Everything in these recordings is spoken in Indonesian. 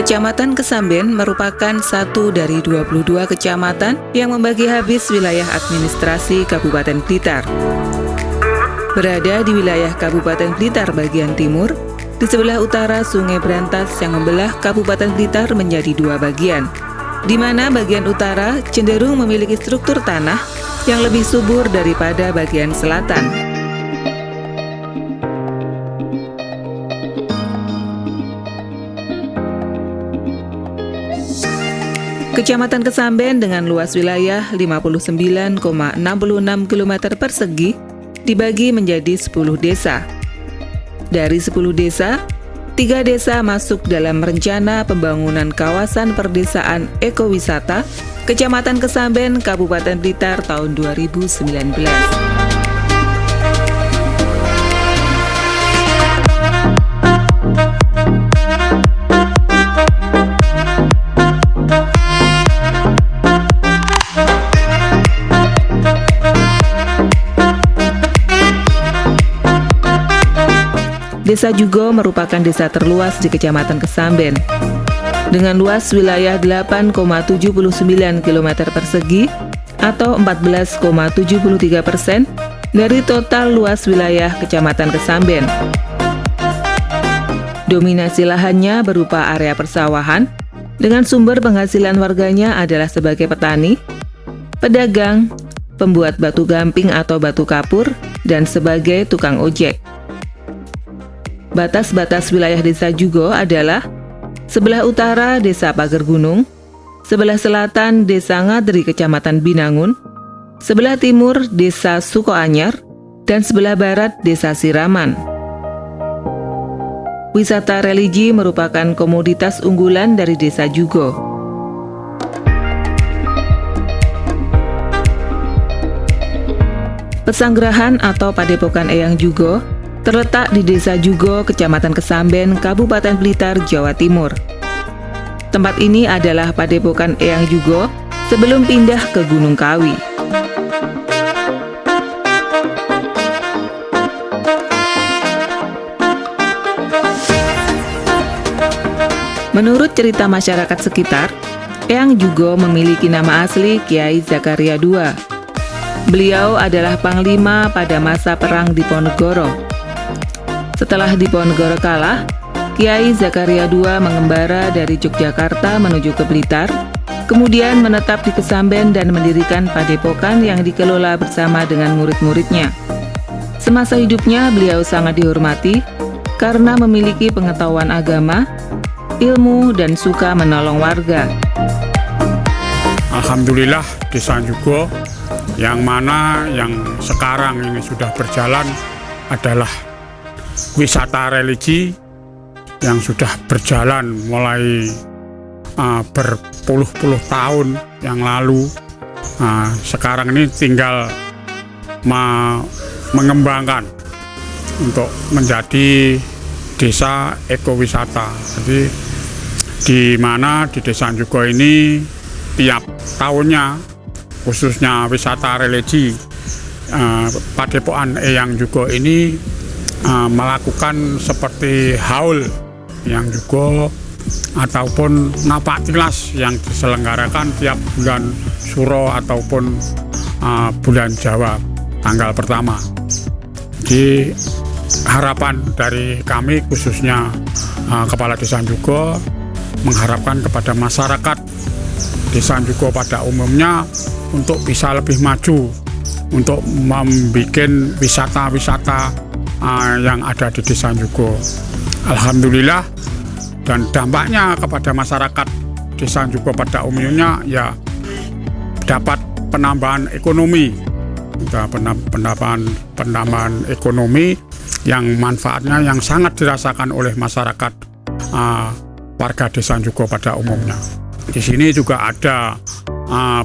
Kecamatan Kesamben merupakan satu dari 22 kecamatan yang membagi habis wilayah administrasi Kabupaten Blitar. Berada di wilayah Kabupaten Blitar bagian timur, di sebelah utara Sungai Brantas yang membelah Kabupaten Blitar menjadi dua bagian, di mana bagian utara cenderung memiliki struktur tanah yang lebih subur daripada bagian selatan. Kecamatan Kesamben dengan luas wilayah 59,66 km persegi dibagi menjadi 10 desa. Dari 10 desa, 3 desa masuk dalam rencana pembangunan kawasan perdesaan ekowisata Kecamatan Kesamben, Kabupaten Blitar tahun 2019. Desa Jugo merupakan desa terluas di Kecamatan Kesamben, dengan luas wilayah 8,79 km persegi atau 14,73% dari total luas wilayah Kecamatan Kesamben. Dominasi lahannya berupa area persawahan, dengan sumber penghasilan warganya adalah sebagai petani, pedagang, pembuat batu gamping atau batu kapur, dan sebagai tukang ojek. Batas-batas wilayah Desa Jugo adalah sebelah utara Desa Pager Gunung, sebelah selatan Desa Ngadri Kecamatan Binangun, sebelah timur Desa Sukoanyar, dan sebelah barat Desa Siraman. Wisata religi merupakan komoditas unggulan dari Desa Jugo. Pesanggerahan atau Padepokan Eyang Jugo terletak di Desa Jugo, Kecamatan Kesamben, Kabupaten Blitar, Jawa Timur. Tempat ini adalah Padepokan Eyang Jugo sebelum pindah ke Gunung Kawi. Menurut cerita masyarakat sekitar, Eyang Jugo memiliki nama asli Kiai Zakaria II. Beliau adalah panglima pada masa perang Diponegoro. Setelah Diponegoro kalah, Kiai Zakaria II mengembara dari Yogyakarta menuju ke Blitar, kemudian menetap di Kesamben dan mendirikan padepokan yang dikelola bersama dengan murid-muridnya. Semasa hidupnya, beliau sangat dihormati karena memiliki pengetahuan agama, ilmu, dan suka menolong warga. Alhamdulillah, Desa Jugo yang sekarang ini sudah berjalan adalah wisata religi yang sudah berjalan mulai berpuluh-puluh tahun yang lalu. Sekarang ini tinggal mengembangkan untuk menjadi desa ekowisata. Jadi di mana di Desa Jugo ini tiap tahunnya, khususnya wisata religi, Padepokan Eyang Jugo ini melakukan seperti haul yang juga ataupun napak tilas yang diselenggarakan tiap bulan Suro ataupun bulan Jawa tanggal pertama. Di harapan dari kami khususnya Kepala Desa Jugo mengharapkan kepada masyarakat Desa Jugo pada umumnya untuk bisa lebih maju untuk membuat wisata-wisata yang ada di Desa Jugo. Alhamdulillah, dan dampaknya kepada masyarakat Desa Jugo pada umumnya ya dapat penambahan ekonomi, penambahan ekonomi yang manfaatnya yang sangat dirasakan oleh masyarakat warga Desa Jugo pada umumnya. Di sini juga ada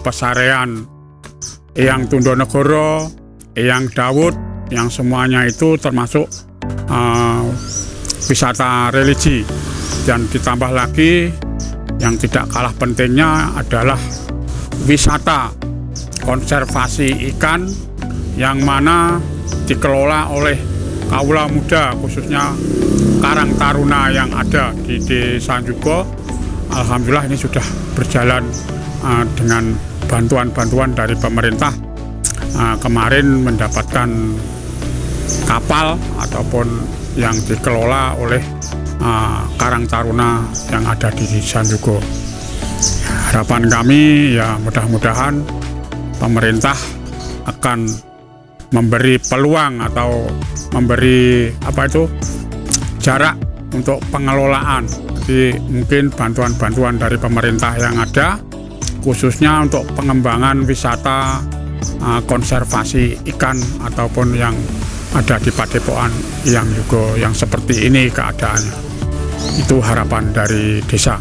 pesarean Eyang Tundonegoro, Eyang Dawud, yang semuanya itu termasuk wisata religi. Dan ditambah lagi yang tidak kalah pentingnya adalah wisata konservasi ikan yang mana dikelola oleh kaula muda, khususnya Karang Taruna yang ada di Desa Jugo, alhamdulillah ini sudah berjalan dengan bantuan-bantuan dari pemerintah. Kemarin mendapatkan kapal ataupun yang dikelola oleh Karang Taruna yang ada di Sanjugo. Harapan kami ya mudah-mudahan pemerintah akan memberi peluang atau memberi jarak untuk pengelolaan. Jadi mungkin bantuan-bantuan dari pemerintah yang ada khususnya untuk pengembangan wisata konservasi ikan ataupun yang ada di Padepokan Eyang Jugo yang seperti ini keadaannya. Itu harapan dari desa.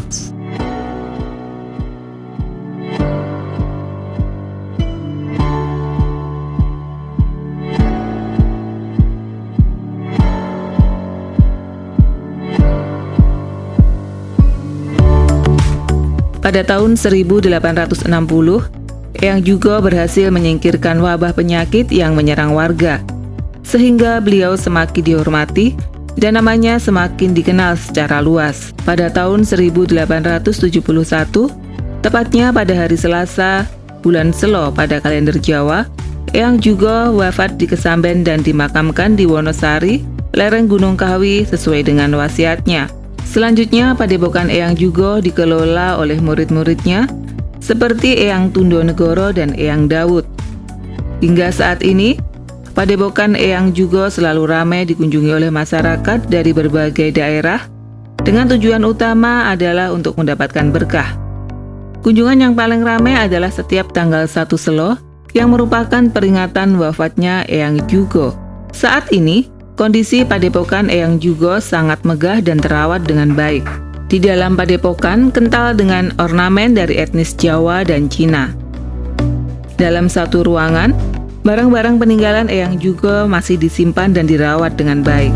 Pada tahun 1860, Eyang Jugo berhasil menyingkirkan wabah penyakit yang menyerang warga, sehingga beliau semakin dihormati dan namanya semakin dikenal secara luas. Pada tahun 1871, tepatnya pada hari Selasa, bulan Selo pada kalender Jawa, Eyang Jugo wafat di Kesamben dan dimakamkan di Wonosari, lereng Gunung Kawi sesuai dengan wasiatnya. Selanjutnya, Padepokan Eyang Jugo dikelola oleh murid-muridnya seperti Eyang Tundonegoro dan Eyang Dawud. Hingga saat ini, Padepokan Eyang Jugo selalu ramai dikunjungi oleh masyarakat dari berbagai daerah dengan tujuan utama adalah untuk mendapatkan berkah. Kunjungan yang paling ramai adalah setiap tanggal 1 Selo yang merupakan peringatan wafatnya Eyang Jugo. Saat ini, kondisi Padepokan Eyang Jugo sangat megah dan terawat dengan baik. Di dalam padepokan kental dengan ornamen dari etnis Jawa dan Cina. Dalam satu ruangan, barang-barang peninggalan Eyang Jugo masih disimpan dan dirawat dengan baik.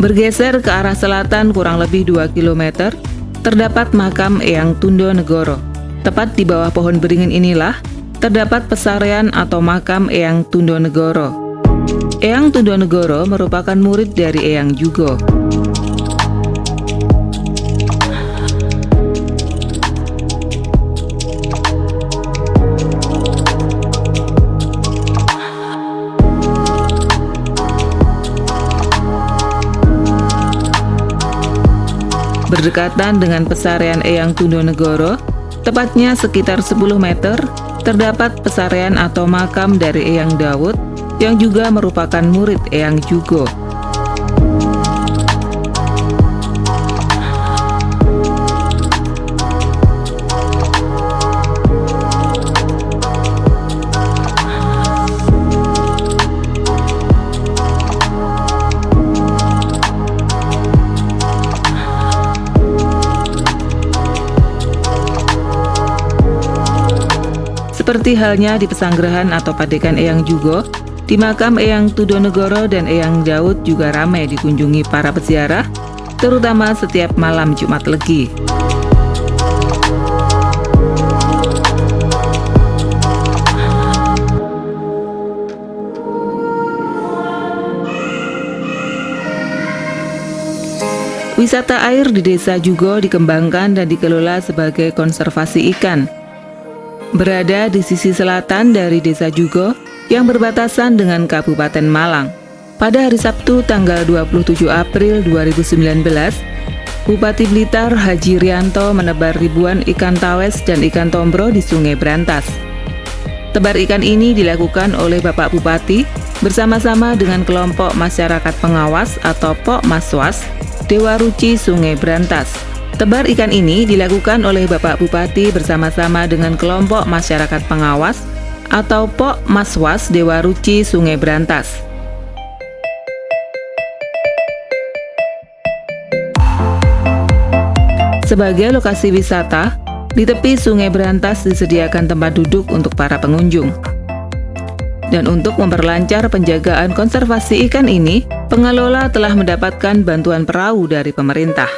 Bergeser ke arah selatan kurang lebih 2 km, terdapat makam Eyang Tundonegoro. Tepat di bawah pohon beringin inilah, terdapat pesarean atau makam Eyang Tundonegoro. Eyang Tundonegoro merupakan murid dari Eyang Jugo. Berdekatan dengan pesarean Eyang Tundonegoro, tepatnya sekitar 10 meter, terdapat pesarean atau makam dari Eyang Dawud yang juga merupakan murid Eyang Jugo. Seperti halnya di pesanggerahan atau padekan Eyang Jugo, di makam Eyang Tundonegoro dan Eyang Dawud juga ramai dikunjungi para peziarah, terutama setiap malam Jumat Legi. Wisata air di Desa Jugo dikembangkan dan dikelola sebagai konservasi ikan. Berada di sisi selatan dari Desa Jugo yang berbatasan dengan Kabupaten Malang. Pada hari Sabtu tanggal 27 April 2019, Bupati Blitar Haji Rianto menebar ribuan ikan tawes dan ikan tombro di Sungai Brantas. Tebar ikan ini dilakukan oleh Bapak Bupati bersama-sama dengan kelompok masyarakat pengawas atau Pok Maswas Dewa Ruci Sungai Brantas. Tebar ikan ini dilakukan oleh Bapak Bupati bersama-sama dengan kelompok masyarakat pengawas atau Pok Maswas Dewa Ruci Sungai Brantas. Sebagai lokasi wisata, di tepi Sungai Berantas disediakan tempat duduk untuk para pengunjung. Dan untuk memperlancar penjagaan konservasi ikan ini, pengelola telah mendapatkan bantuan perahu dari pemerintah.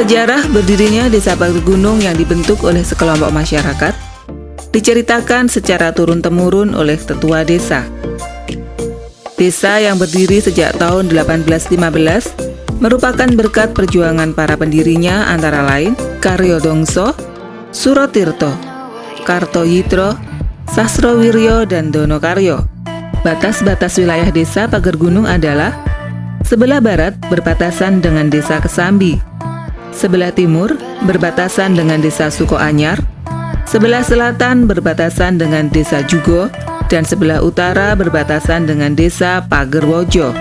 Sejarah berdirinya Desa Pager Gunung yang dibentuk oleh sekelompok masyarakat diceritakan secara turun-temurun oleh tetua desa. Desa yang berdiri sejak tahun 1815 merupakan berkat perjuangan para pendirinya antara lain Karyo Dongso, Surotirto, Kartoyitro, Sasrowiryo, dan Dono Karyo. Batas-batas wilayah Desa Pager Gunung adalah sebelah barat berbatasan dengan Desa Kesambi, sebelah timur berbatasan dengan Desa Sukoanyar, sebelah selatan berbatasan dengan Desa Jugo, dan sebelah utara berbatasan dengan Desa Pagerwojo.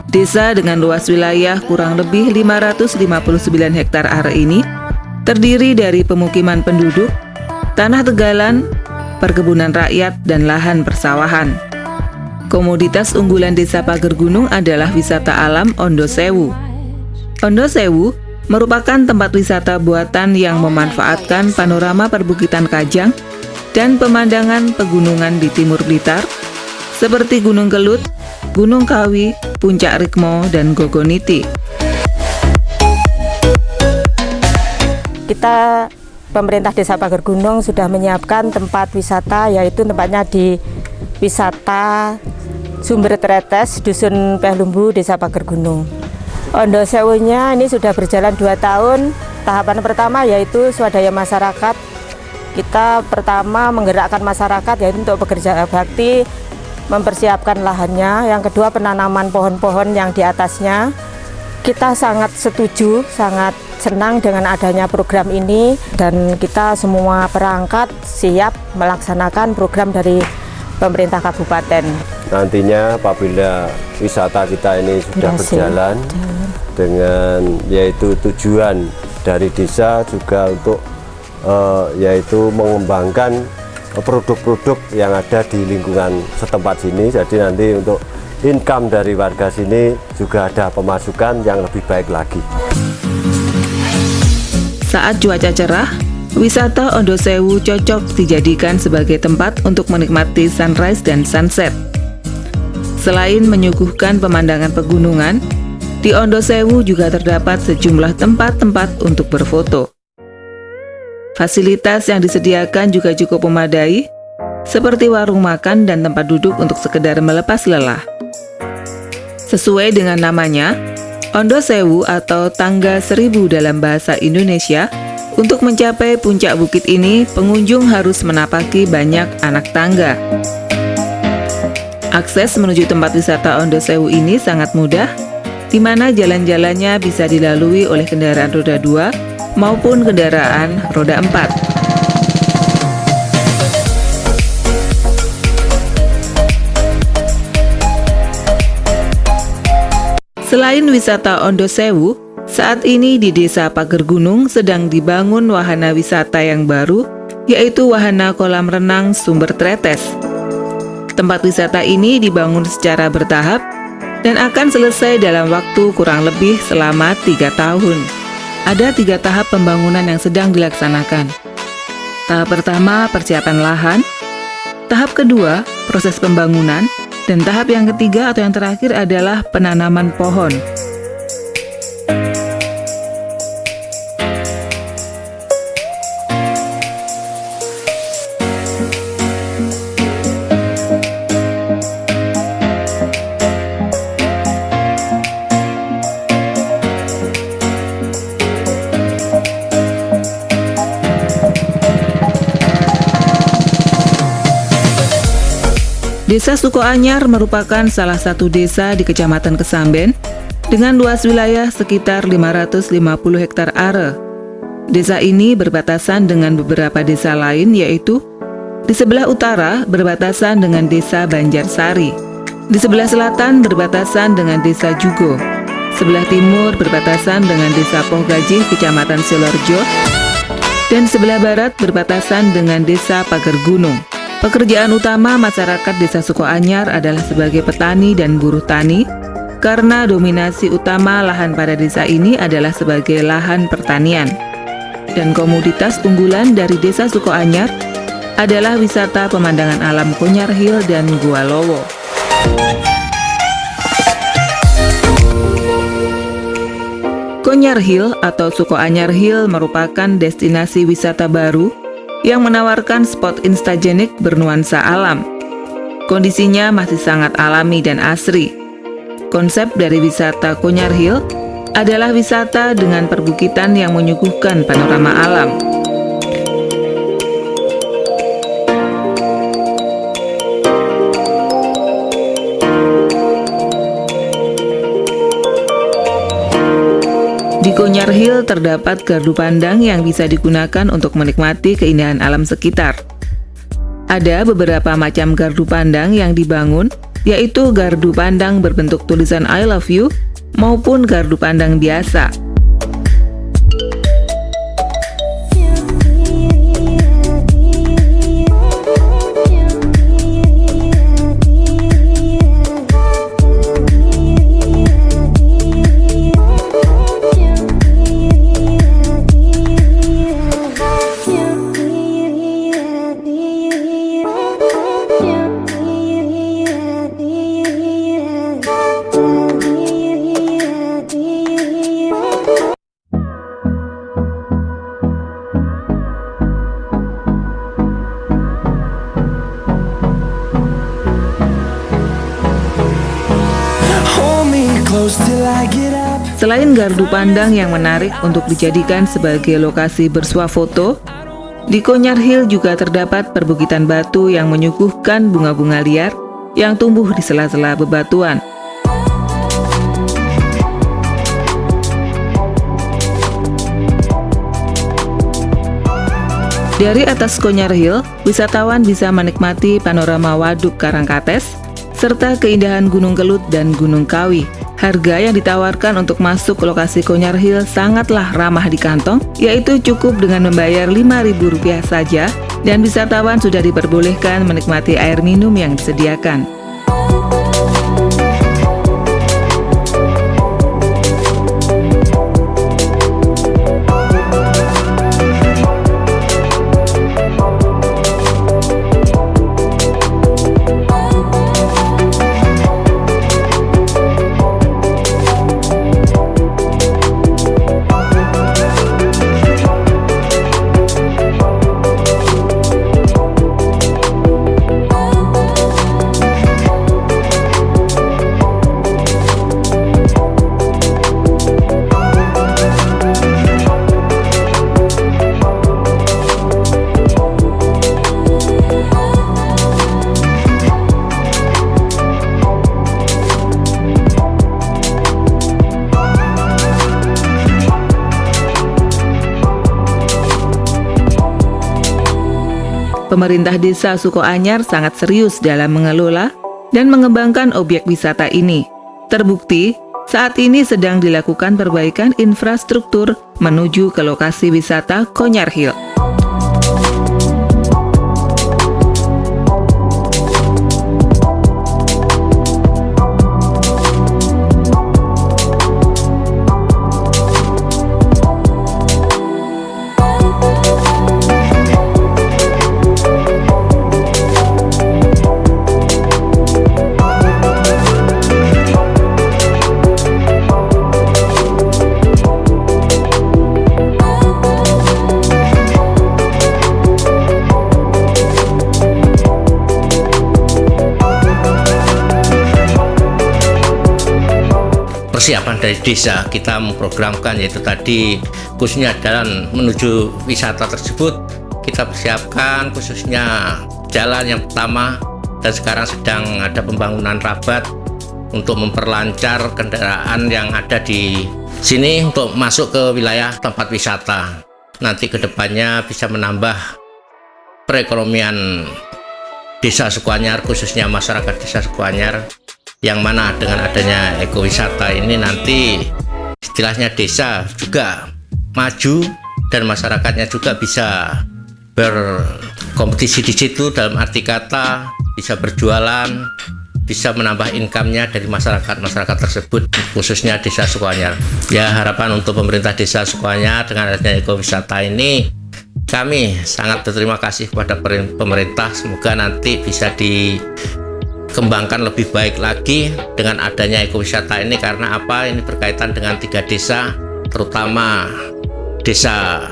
Desa dengan luas wilayah kurang lebih 559 hektar are ini terdiri dari pemukiman penduduk, tanah tegalan, perkebunan rakyat, dan lahan persawahan. Komoditas unggulan Desa Pager Gunung adalah wisata alam Ondo Sewu. Ondo Sewu merupakan tempat wisata buatan yang memanfaatkan panorama perbukitan Kajang dan pemandangan pegunungan di Timur Blitar seperti Gunung Kelut, Gunung Kawi, Puncak Rikmo, dan Gogoniti. Kita pemerintah Desa Pager Gunung sudah menyiapkan tempat wisata, yaitu tempatnya di wisata Sumber Tretes, Dusun Pehlumbu, Desa Pager Gunung. Ondo Sewunya ini sudah berjalan 2 tahun. Tahapan pertama yaitu swadaya masyarakat. Kita pertama menggerakkan masyarakat yaitu untuk bekerja bakti, mempersiapkan lahannya. Yang kedua penanaman pohon-pohon yang di atasnya. Kita sangat setuju, sangat senang dengan adanya program ini, dan kita semua perangkat siap melaksanakan program dari pemerintah kabupaten. Nantinya apabila wisata kita ini sudah berjalan dengan yaitu tujuan dari desa juga untuk yaitu mengembangkan produk-produk yang ada di lingkungan setempat sini. Jadi nanti untuk income dari warga sini juga ada pemasukan yang lebih baik lagi. Saat cuaca cerah, wisata Ondo Sewu cocok dijadikan sebagai tempat untuk menikmati sunrise dan sunset. Selain menyuguhkan pemandangan pegunungan, di Ondo Sewu juga terdapat sejumlah tempat-tempat untuk berfoto. Fasilitas yang disediakan juga cukup memadai, seperti warung makan dan tempat duduk untuk sekedar melepas lelah. Sesuai dengan namanya, Ondo Sewu atau Tangga Seribu dalam bahasa Indonesia, untuk mencapai puncak bukit ini, pengunjung harus menapaki banyak anak tangga. Akses menuju tempat wisata Ondo Sewu ini sangat mudah, di mana jalan-jalannya bisa dilalui oleh kendaraan roda 2 maupun kendaraan roda 4. Selain wisata Ondo Sewu, saat ini di Desa Pager Gunung sedang dibangun wahana wisata yang baru, yaitu wahana kolam renang Sumber Tretes. Tempat wisata ini dibangun secara bertahap dan akan selesai dalam waktu kurang lebih selama 3 tahun. Ada 3 tahap pembangunan yang sedang dilaksanakan. Tahap pertama, persiapan lahan. Tahap kedua, proses pembangunan. Dan tahap yang ketiga atau yang terakhir adalah penanaman pohon. Desa Sukoanyar merupakan salah satu desa di Kecamatan Kesamben dengan luas wilayah sekitar 550 hektar are. Desa ini berbatasan dengan beberapa desa lain yaitu Di sebelah utara berbatasan dengan Desa Banjarsari. Di sebelah selatan berbatasan dengan Desa Jugo. Sebelah timur berbatasan dengan Desa Pohgaji, Kecamatan Silorejo. Dan sebelah barat berbatasan dengan Desa Pager Gunung. Pekerjaan utama masyarakat Desa Sukoanyar adalah sebagai petani dan buruh tani, karena dominasi utama lahan pada desa ini adalah sebagai lahan pertanian. Dan komoditas unggulan dari Desa Sukoanyar adalah wisata pemandangan alam Konyar Hill dan Gua Lowo. Konyar Hill atau Sukoanyar Hill merupakan destinasi wisata baru yang menawarkan spot instagenik bernuansa alam. Kondisinya masih sangat alami dan asri. Konsep dari wisata Konyar Hill adalah wisata dengan perbukitan yang menyuguhkan panorama alam. Di Konyar Hill terdapat gardu pandang yang bisa digunakan untuk menikmati keindahan alam sekitar. Ada beberapa macam gardu pandang yang dibangun, yaitu gardu pandang berbentuk tulisan I love you maupun gardu pandang biasa. Selain gardu pandang yang menarik untuk dijadikan sebagai lokasi bersuah foto, di Konyar Hill juga terdapat perbukitan batu yang menyuguhkan bunga-bunga liar yang tumbuh di sela-sela bebatuan. Dari atas Konyar Hill, wisatawan bisa menikmati panorama Waduk Karangkates serta keindahan Gunung Kelut dan Gunung Kawi. Harga yang ditawarkan untuk masuk ke lokasi Konyar Hill sangatlah ramah di kantong, yaitu cukup dengan membayar Rp5.000 saja, dan wisatawan sudah diperbolehkan menikmati air minum yang disediakan. Pemerintah Desa Sukoanyar sangat serius dalam mengelola dan mengembangkan objek wisata ini. Terbukti, saat ini sedang dilakukan perbaikan infrastruktur menuju ke lokasi wisata Konyar Hill. Persiapan dari desa kita memprogramkan, yaitu tadi khususnya jalan menuju wisata tersebut kita persiapkan, khususnya jalan yang pertama, dan sekarang sedang ada pembangunan rabat untuk memperlancar kendaraan yang ada di sini untuk masuk ke wilayah tempat wisata. Nanti kedepannya bisa menambah perekonomian Desa Sukoanyar, khususnya masyarakat Desa Sukoanyar, yang mana dengan adanya ekowisata ini nanti istilahnya desa juga maju dan masyarakatnya juga bisa berkompetisi di situ, dalam arti kata bisa berjualan, bisa menambah income-nya dari masyarakat tersebut, khususnya Desa Sukoanyar. Ya, harapan untuk pemerintah Desa Sukoanyar dengan adanya ekowisata ini, kami sangat berterima kasih kepada pemerintah. Semoga nanti bisa dikembangkan lebih baik lagi dengan adanya ekowisata ini. Karena apa? Ini berkaitan dengan 3 desa, terutama Desa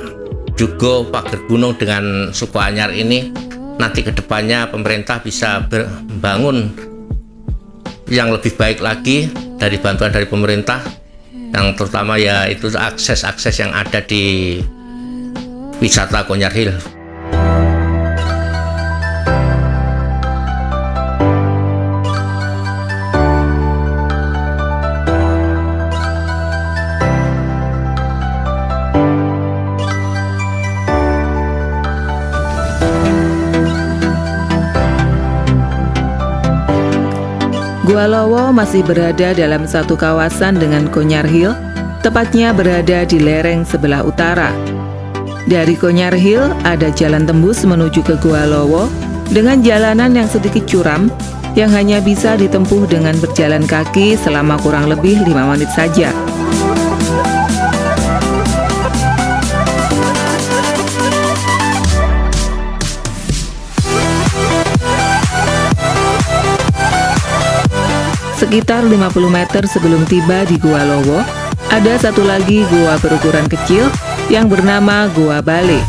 Jugo, Pager Gunung dengan Sukoanyar ini. Nanti kedepannya pemerintah bisa membangun yang lebih baik lagi dari bantuan dari pemerintah, yang terutama ya itu akses yang ada di wisata Koanyar Hill. Gua Lowo masih berada dalam satu kawasan dengan Koanyar Hill, tepatnya berada di lereng sebelah utara. Dari Koanyar Hill ada jalan tembus menuju ke Gua Lowo dengan jalanan yang sedikit curam yang hanya bisa ditempuh dengan berjalan kaki selama kurang lebih 5 menit saja. Sekitar 50 meter sebelum tiba di Gua Lowo, ada satu lagi gua berukuran kecil yang bernama Gua Bale.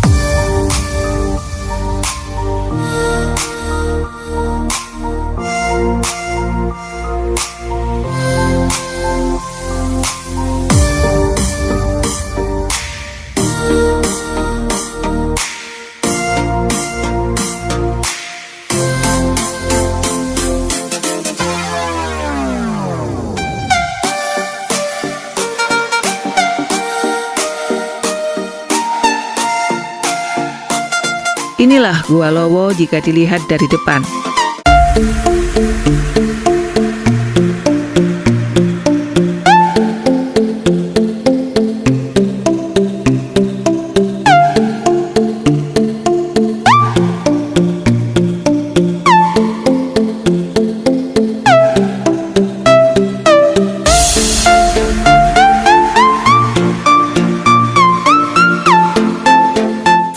Inilah Gua Lowo jika dilihat dari depan.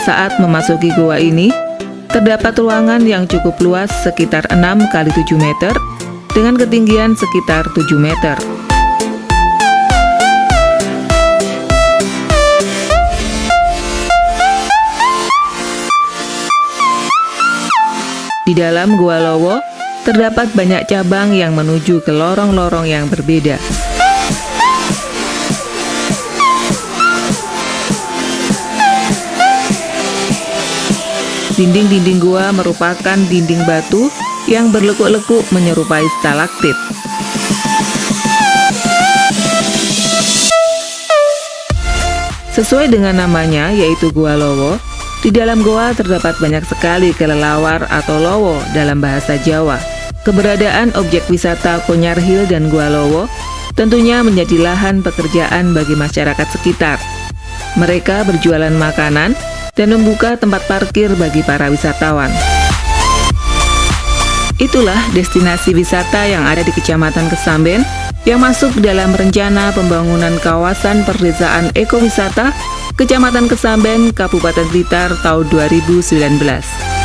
Saat memasuki gua ini, terdapat ruangan yang cukup luas sekitar 6 x 7 meter dengan ketinggian sekitar 7 meter. Di dalam Gua Lowo, terdapat banyak cabang yang menuju ke lorong-lorong yang berbeda. Dinding-dinding gua merupakan dinding batu yang berlekuk-lekuk menyerupai stalaktit. Sesuai dengan namanya, yaitu Gua Lowo, di dalam gua terdapat banyak sekali kelelawar atau lowo dalam bahasa Jawa. Keberadaan objek wisata Koanyar Hill dan Gua Lowo tentunya menjadi lahan pekerjaan bagi masyarakat sekitar. Mereka berjualan makanan dan membuka tempat parkir bagi para wisatawan. Itulah destinasi wisata yang ada di Kecamatan Kesamben yang masuk dalam rencana pembangunan kawasan perdesaan ekowisata Kecamatan Kesamben, Kabupaten Blitar tahun 2019.